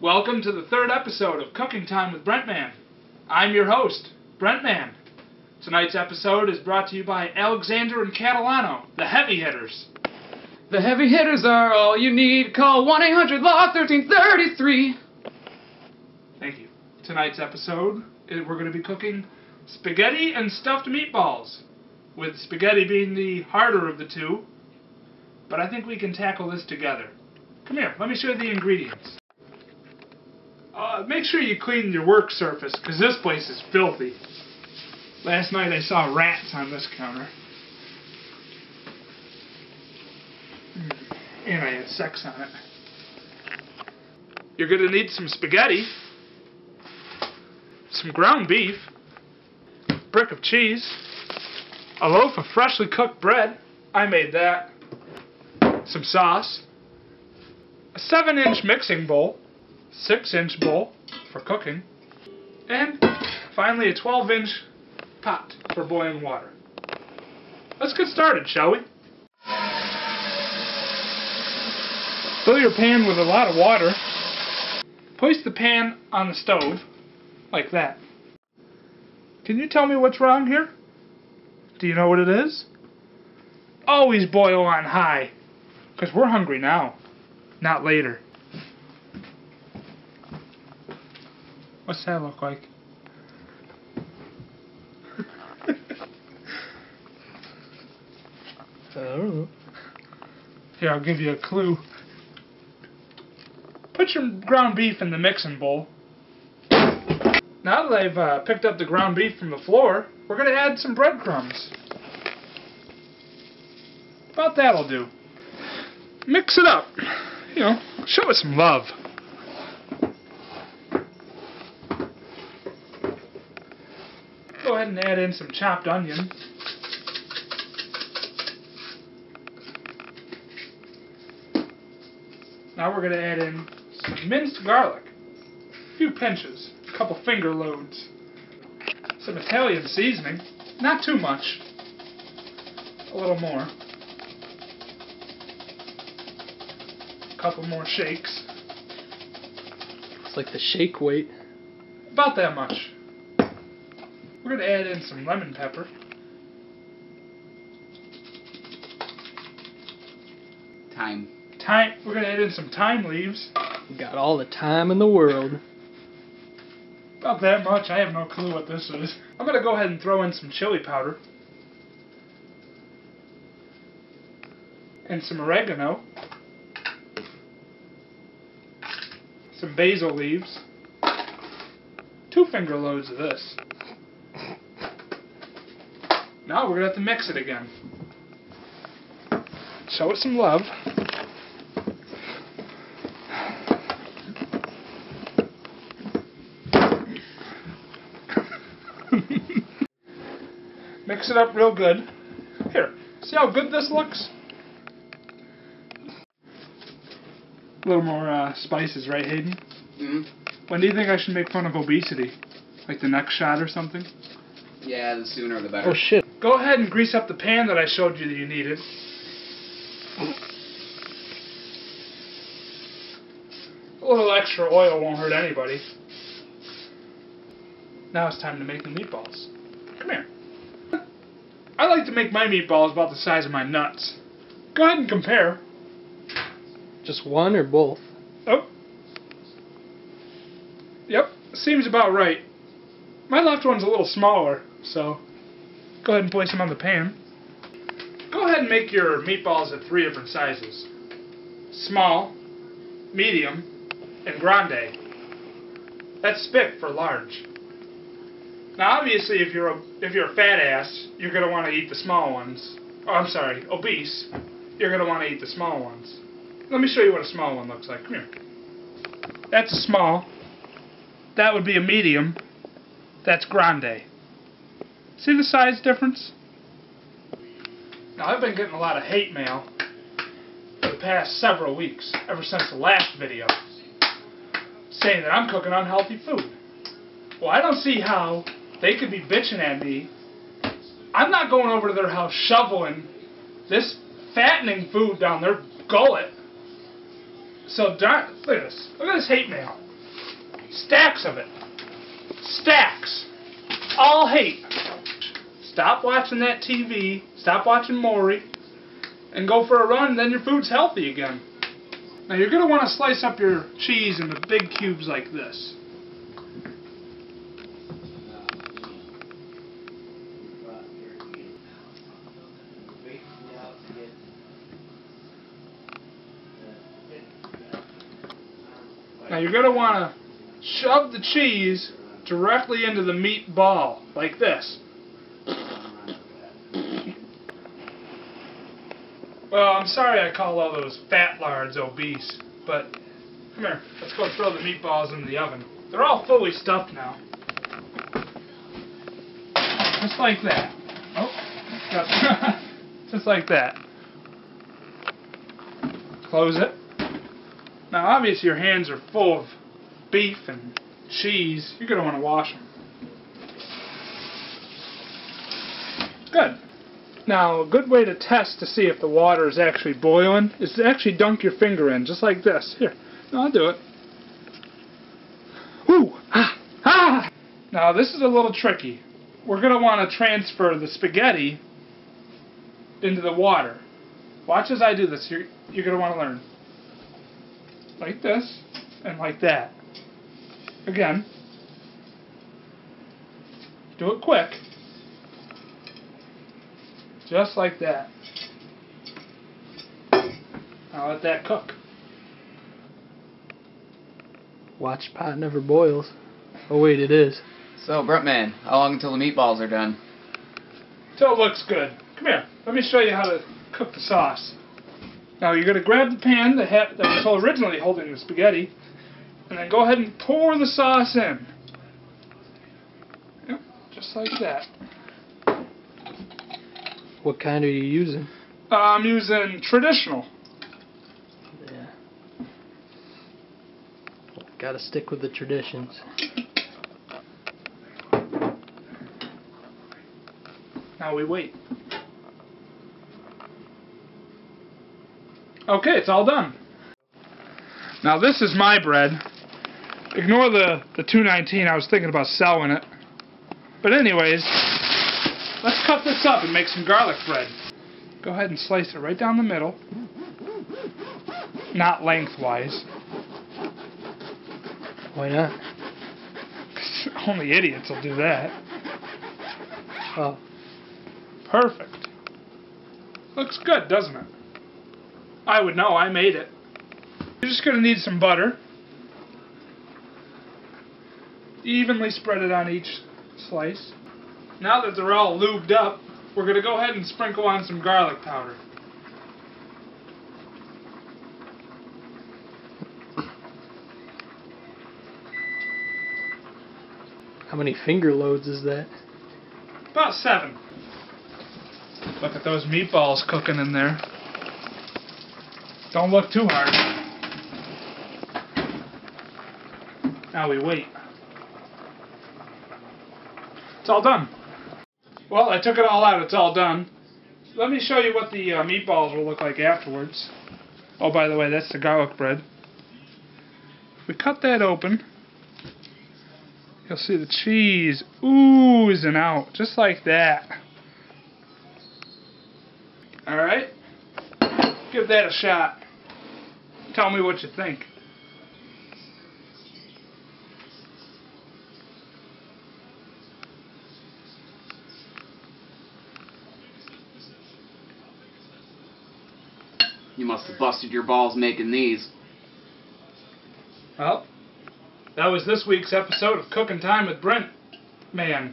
Welcome to the third episode of Cooking Time with Brentman. I'm your host, Brentman. Tonight's episode is brought to you by Alexander and Catalano, the heavy hitters. The heavy hitters are all you need. Call 1-800-LAW-1333. Thank you. Tonight's episode, we're going to be cooking spaghetti and stuffed meatballs, with spaghetti being the harder of the two, but I think we can tackle this together. Come here, let me show you the ingredients. Make sure you clean your work surface, because this place is filthy. Last night I saw rats on this counter. And I had sex on it. You're going to need some spaghetti, some ground beef, a brick of cheese, a loaf of freshly cooked bread, I made that, some sauce, a 7-inch mixing bowl, 6-inch bowl for cooking, and finally a 12-inch pot for boiling water. Let's get started, shall we? Fill your pan with a lot of water. Place the pan on the stove, like that. Can you tell me what's wrong here? Do you know what it is? Always boil on high, because we're hungry now, not later. What's that look like? I don't know. Here, I'll give you a clue. Put your ground beef in the mixing bowl. Now that I've picked up the ground beef from the floor, we're going to add some breadcrumbs. About that'll do. Mix it up. You know, show it some love. Go ahead and add in some chopped onion. Now we're going to add in some minced garlic. A few pinches, a couple finger loads. Some Italian seasoning, not too much. A little more. A couple more shakes. It's like the shake weight. About that much. We're going to add in some lemon pepper. Thyme. We're going to add in some thyme leaves. You got all the time in the world. About that much. I have no clue what this is. I'm going to go ahead and throw in some chili powder. And some oregano. Some basil leaves. 2 finger loads of this. Now we're going to have to mix it again. Show it some love. Mix it up real good. Here, see how good this looks? A little more spices, right, Hayden? Mm-hmm. When do you think I should make fun of obesity? Like the next shot or something? Yeah, the sooner the better. Oh shit. Go ahead and grease up the pan that I showed you that you needed. A little extra oil won't hurt anybody. Now it's time to make the meatballs. Come here. I like to make my meatballs about the size of my nuts. Go ahead and compare. Just one or both? Oh. Yep, seems about right. My left one's a little smaller, so go ahead and place them on the pan. Go ahead and make your meatballs at 3 different sizes. Small, medium, and grande. That's Spic for large. Now obviously if you're a fat ass, you're going to want to eat the small ones. Oh, I'm sorry, obese. You're going to want to eat the small ones. Let me show you what a small one looks like. Come here. That's a small. That would be a medium. That's grande. See the size difference? Now I've been getting a lot of hate mail for the past several weeks, ever since the last video, saying that I'm cooking unhealthy food. Well, I don't see how they could be bitching at me. I'm not going over to their house shoveling this fattening food down their gullet. So, look at this. Look at this hate mail. Stacks of it. Stacks. All hate. Stop watching that TV, stop watching Maury, and go for a run, and then your food's healthy again. Now you're going to want to slice up your cheese into big cubes like this. Now you're going to want to shove the cheese directly into the meat ball, like this. Well, I'm sorry I call all those fat lards obese, but come here, let's go throw the meatballs in the oven. They're all fully stuffed now. Just like that. Oh, just like that. Close it. Now obviously your hands are full of beef and cheese. You're going to want to wash them. Good. Now, a good way to test to see if the water is actually boiling is to actually dunk your finger in, just like this. Here, no, I'll do it. Ooh! Ah! Ah! Now, this is a little tricky. We're going to want to transfer the spaghetti into the water. Watch as I do this. You're going to want to learn. Like this, and like that. Again. Do it quick. Just like that. Now let that cook. Watch pot never boils. Oh wait, it is. So, Brentman, how long until the meatballs are done? Till it looks good. Come here. Let me show you how to cook the sauce. Now you're going to grab the pan that was originally holding the spaghetti, and then go ahead and pour the sauce in. Yep, just like that. What kind are you using? I'm using traditional. Yeah. Gotta stick with the traditions. Now we wait. Okay, it's all done. Now this is my bread. Ignore the $2.19. I was thinking about selling it. But anyways, let's cut this up and make some garlic bread. Go ahead and slice it right down the middle. Not lengthwise. Why not? Only idiots will do that. Oh. Perfect. Looks good, doesn't it? I would know, I made it. You're just going to need some butter. Evenly spread it on each slice. Now that they're all lubed up, we're going to go ahead and sprinkle on some garlic powder. How many finger loads is that? About 7. Look at those meatballs cooking in there. Don't look too hard. Now we wait. It's all done. Well, I took it all out. It's all done. Let me show you what the meatballs will look like afterwards. Oh, by the way, that's the garlic bread. If we cut that open, you'll see the cheese oozing out, just like that. Alright? Give that a shot. Tell me what you think. You must have busted your balls making these. Well, that was this week's episode of Cooking Time with Brentman.